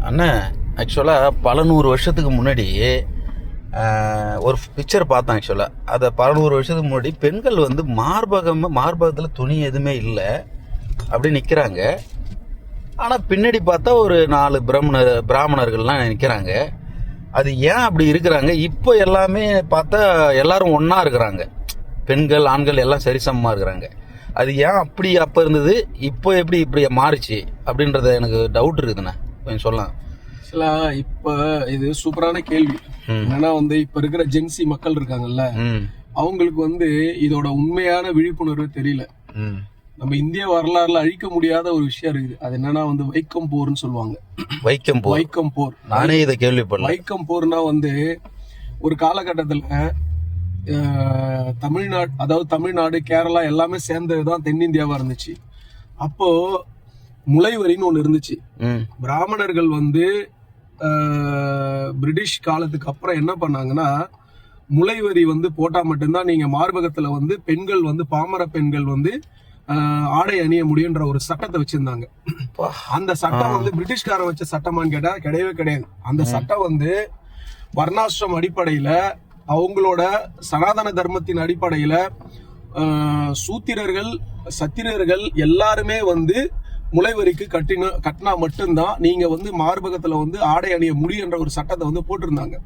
அண்ணன் ஆக்சுவலாக பல நூறு வருஷத்துக்கு முன்னாடி ஒரு பிக்சர் பார்த்தேன். ஆக்சுவலாக அதை பல நூறு வருஷத்துக்கு முன்னாடி பெண்கள் வந்து மார்பகத்தில் துணி எதுவுமே இல்லை அப்படி நிற்கிறாங்க. ஆனால் பின்னாடி பார்த்தா ஒரு 4 பிராமணர்கள்லாம் நிற்கிறாங்க. அது ஏன் அப்படி இருக்கிறாங்க? இப்போ எல்லாமே பார்த்தா எல்லாரும் ஒன்றா இருக்கிறாங்க, பெண்கள் ஆண்கள் எல்லாம் சரிசமமாக இருக்கிறாங்க. அது ஏன் அப்படி அப்போ இருந்தது, இப்போ எப்படி இப்படி மாறிச்சு அப்படின்றத எனக்கு டவுட் இருக்குதுண்ணா, கொஞ்சம் சொல்லலாம். இப்ப இது சூப்பரான கேள்வி. என்னன்னா வந்து இப்ப இருக்கிற ஜென்சி மக்கள் இருக்காங்கல்ல, அவங்களுக்கு வந்து இதோட உண்மையான விழிப்புணர்வு தெரியல. நம்ம இந்திய வரலாறுல அழிக்க முடியாத ஒரு விஷயம் இருக்குது. அது என்னன்னா வந்து வைக்கம் போர்னு சொல்லுவாங்க. வைக்கம் போர், நானே இதை கேள்விப்படல. வைக்கம் போர்னா வந்து ஒரு காலகட்டத்துல தமிழ்நாடு, அதாவது தமிழ்நாடு கேரளா எல்லாமே சேர்ந்ததுதான் தென்னிந்தியாவா இருந்துச்சு. அப்போ முளைவரின்னு ஒண்ணு இருந்துச்சு. பிராமணர்கள் வந்து பிரிட்டிஷ் காலத்துக்கு அப்புறம் என்ன பண்ணாங்கன்னா, முளைவரி வந்து போட்டா மட்டும்தான் நீங்க மார்பகத்துல வந்து பெண்கள் வந்து பாமர பெண்கள் வந்து ஆடை அணிய முடியுன்ற ஒரு சட்டத்தை வச்சிருந்தாங்க. அந்த சட்டம் வந்து பிரிட்டிஷ்காரன் வச்ச சட்டமான்னு கேட்டா கிடையவே கிடையாது. அந்த சட்டம் வந்து வர்ணாசிரம் அடிப்படையில, அவங்களோட சனாதன தர்மத்தின் அடிப்படையில சூத்திரர்கள் சத்திரர்கள் எல்லாருமே வந்து முளைவரிக்கு கட்டினா மட்டும்தான் நீங்க வந்து மார்பகத்துல வந்து ஆடை அணிய முடியுன்ற ஒரு சட்டத்தை வந்து போட்டிருந்தாங்க.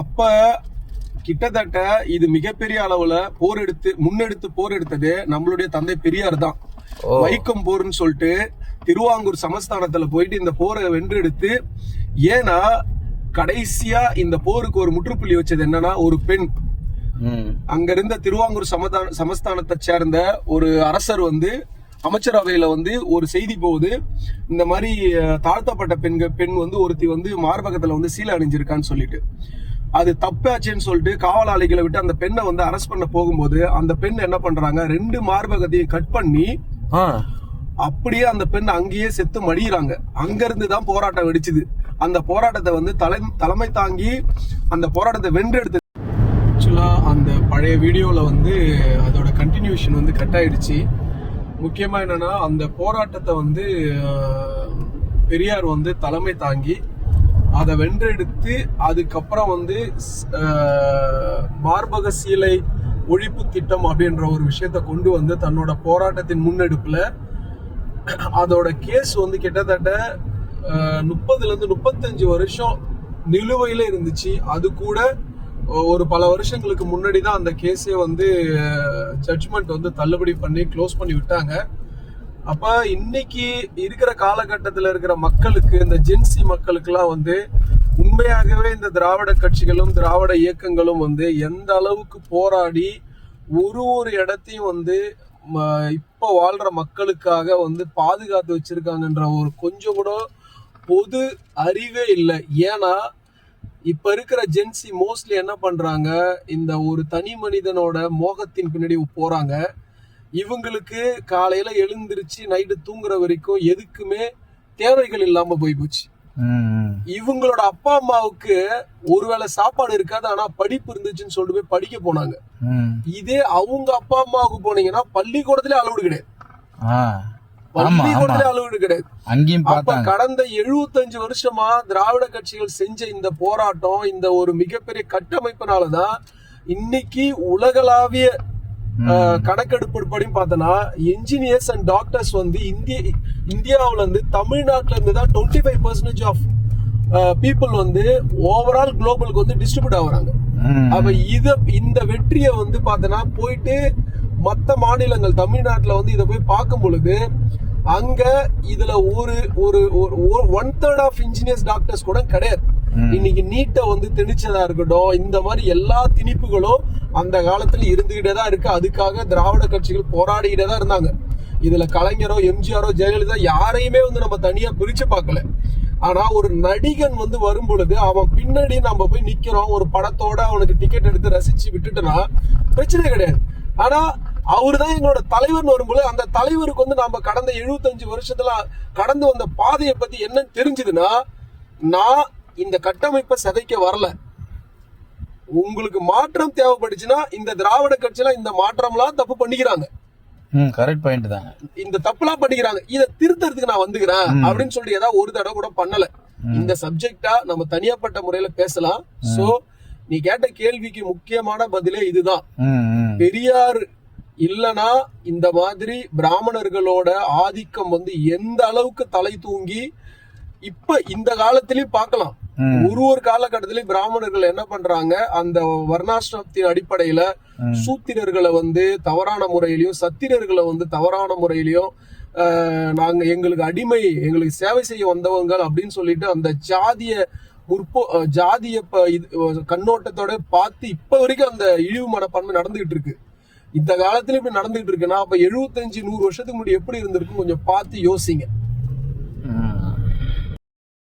அப்ப கிட்டத்தட்ட இது மிகப்பெரிய அளவுல முன்னெடுத்து போர் எடுத்தது நம்மளுடைய தந்தை பெரியார் தான். வைக்கம் போர்னு சொல்லிட்டு திருவாங்கூர் சமஸ்தானத்துல போயிட்டு இந்த போரை வென்றெடுத்து, ஏன்னா கடைசியா இந்த போருக்கு ஒரு முற்றுப்புள்ளி வச்சது என்னன்னா, ஒரு பெண் அங்க இருந்த திருவாங்கூர் சமஸ்தானத்தை சேர்ந்த ஒரு அரசர் வந்து அமைச்சரவையில வந்து ஒரு செய்தி போகுது, இந்த மாதிரி தாழ்த்தப்பட்ட பெண் வந்து ஒருத்தி வந்து மார்பகத்துல வந்து சீலை அணிஞ்சிருக்கான்னு சொல்லிட்டு. அது தப்பாச்சுன்னு சொல்லிட்டு காவலாளிகளை விட்டு அந்த பெண்ணை வந்து அரெஸ்ட் பண்ண போகும்போது அந்த பெண் என்ன பண்றாங்க, 2 மார்பகத்தையும் கட் பண்ணி அப்படியே அந்த பெண் அங்கேயே செத்து மடியிறாங்க. அங்க இருந்து தான் போராட்டம் வெடிச்சுது. அந்த போராட்டத்தை வந்து தலைமை தாங்கி அந்த போராட்டத்தை வென்றெடுத்து. ஆக்சுவலா அந்த பழைய வீடியோல வந்து அதோட கண்டினியூஷன் வந்து கட் ஆயிடுச்சு. முக்கியமா என்னன்னா, அந்த போராட்டத்தை வந்து பெரியார் வந்து தலைமை தாங்கி அதை வென்றெடுத்து, அதுக்கப்புறம் வந்து மார்பக சீலை ஒழிப்பு திட்டம் அப்படின்ற ஒரு விஷயத்த கொண்டு வந்து தன்னோட போராட்டத்தின் முன்னெடுப்புல அதோட கேஸ் வந்து கிட்டத்தட்ட 30-35 வருஷம் நிலுவையில இருந்துச்சு. அது கூட ஒரு பல வருஷங்களுக்கு முன்னாடி தான் அந்த கேஸே வந்து ஜட்ஜ்மெண்ட் வந்து தள்ளுபடி பண்ணி க்ளோஸ் பண்ணி விட்டாங்க. அப்ப இன்னைக்கு இருக்கிற காலகட்டத்தில் இருக்கிற மக்களுக்கு, இந்த ஜென்சி மக்களுக்கெல்லாம் வந்து உண்மையாகவே இந்த திராவிட கட்சிகளும் திராவிட இயக்கங்களும் வந்து எந்த அளவுக்கு போராடி ஒரு இடத்தையும் வந்து இப்ப வாழ்ற மக்களுக்காக வந்து பாதுகாத்து வச்சிருக்காங்கன்ற ஒரு கொஞ்சம் கூட பொது அறிவே இல்லை. ஏன்னா இப்ப இருக்கிற ஜென்சி மோஸ்ட்லி என்ன பண்றாங்க, இந்த ஒரு தனி மனிதனோட மோகத்தின் பின்னாடி போறாங்க. இவங்களுக்கு காலையில எழுந்திருச்சு நைட்டு தூங்குற வரைக்கும் எதுக்குமே தேவைகள் இல்லாம போய் போச்சு. இவங்களோட அப்பா அம்மாவுக்கு ஒருவேளை சாப்பாடு இருக்காது, ஆனா படிப்பு இருந்துச்சுன்னு சொல்லிட்டு போய் படிக்க போனாங்க. இதே அவங்க அப்பா அம்மாவுக்கு போனீங்கன்னா பள்ளிக்கூடத்திலே அலவுடு கிடையாது. பள்ளிக்கூடத்திலே அலவுடு கிடையாது. அப்ப கடந்த 75 வருஷமா திராவிட கட்சிகள் செஞ்ச இந்த போராட்டம், இந்த ஒரு மிகப்பெரிய கட்டமைப்பினாலதான் இன்னைக்கு உலகளாவிய கணக்கெடுப்படி பார்த்தோன்னா என்ஜினியர்ஸ் அண்ட் டாக்டர்ஸ் வந்து இந்தியாவில இருந்து தமிழ்நாட்டுல இருந்து தான் 25% ஆஃப் பீப்புள் வந்து ஓவரால் குளோபலுக்கு வந்து டிஸ்ட்ரிபியூட் ஆகுறாங்க. அப்ப இந்த வெற்றியை வந்து பார்த்தோன்னா போயிட்டு மற்ற மாநிலங்கள் தமிழ்நாட்டுல வந்து இதை போய் பார்க்கும் பொழுது அங்க இதுல ஒரு 1/3 ஆஃப் இன்ஜினியர்ஸ் டாக்டர்ஸ் கூட கிடையாது. இன்னைக்கு நீட்டை வந்து திணிச்சதா இருக்கட்டும், இந்த மாதிரி எல்லா திணிப்புகளும் அந்த காலத்துல இருந்துகிட்டே தான் இருக்கு. அதுக்காக திராவிட கட்சிகள் போராடிக்கிட்டே தான் இருந்தாங்க. இதுல கலைஞரோ எம்ஜிஆரோ ஜெயலலிதா யாரையுமே வந்து நம்ம தனியா பிரிச்சு பார்க்கல. ஆனா ஒரு நடிகன் வந்து வரும் பொழுது அவன் பின்னாடி நம்ம போய் நிக்கிறோம், ஒரு படத்தோட அவனுக்கு டிக்கெட் எடுத்து ரசிச்சு விட்டுட்டோம்னா பிரச்சனை கிடையாது. ஆனா அவரு தான் எங்களோட தலைவர்னு வரும்போது அந்த தலைவருக்கு வந்து நம்ம கடந்த 75 வருஷத்துல கடந்து வந்த பாதையை பத்தி என்னன்னு தெரிஞ்சதுன்னா, நான் இந்த கட்டமைப்பை சிதைக்க வரல. உங்களுக்கு மாற்றம் தேவைப்படுச்சுன்னா இந்த திராவிட கட்சியெல்லாம் இந்த மாற்றம்லாம் தப்பு பண்ணிக்கிறாங்க. கரெக்ட் பாயிண்ட் தான். இந்த தப்புலாம் பண்ணிக்கிறாங்க, இதை திருத்தறதுக்கு நான் வந்துக்கிறேன் அப்படின்னு சொல்லி ஏதாவது ஒரு தடவை கூட பண்ணல. இந்த சப்ஜெக்டா நம்ம தனியாப்பட்ட முறையில பேசலாம். சோ நீ கேட்ட கேள்விக்கு முக்கியமான பதிலே இதுதான். பெரியார் இல்லனா இந்த மாதிரி பிராமணர்களோட ஆதிக்கம் வந்து எந்த அளவுக்கு தலை தூங்கி இப்ப இந்த காலத்திலயும் பார்க்கலாம். ஒரு காலகட்டத்திலயும் பிராமணர்கள் என்ன பண்றாங்க, அந்த வர்ணாசிரமத்தின் அடிப்படையில சூத்திரர்களை வந்து தவறான முறையிலையும் சத்திரர்களை வந்து தவறான முறையிலையும் நாங்க எங்களுக்கு அடிமை, எங்களுக்கு சேவை செய்ய வந்தவங்க அப்படின்னு சொல்லிட்டு அந்த ஜாதிய கண்ணோட்டத்தோட பார்த்து இப்ப வரைக்கும் அந்த இழிவு மனப்பான்மை நடந்துகிட்டு இருக்கு. இந்த காலத்துல இப்படி நடந்துகிட்டு இருக்குன்னா அப்ப 75-100 வருஷத்துக்கு முன்னாடி எப்படி இருந்திருக்கும் கொஞ்சம் பார்த்து யோசிங்க.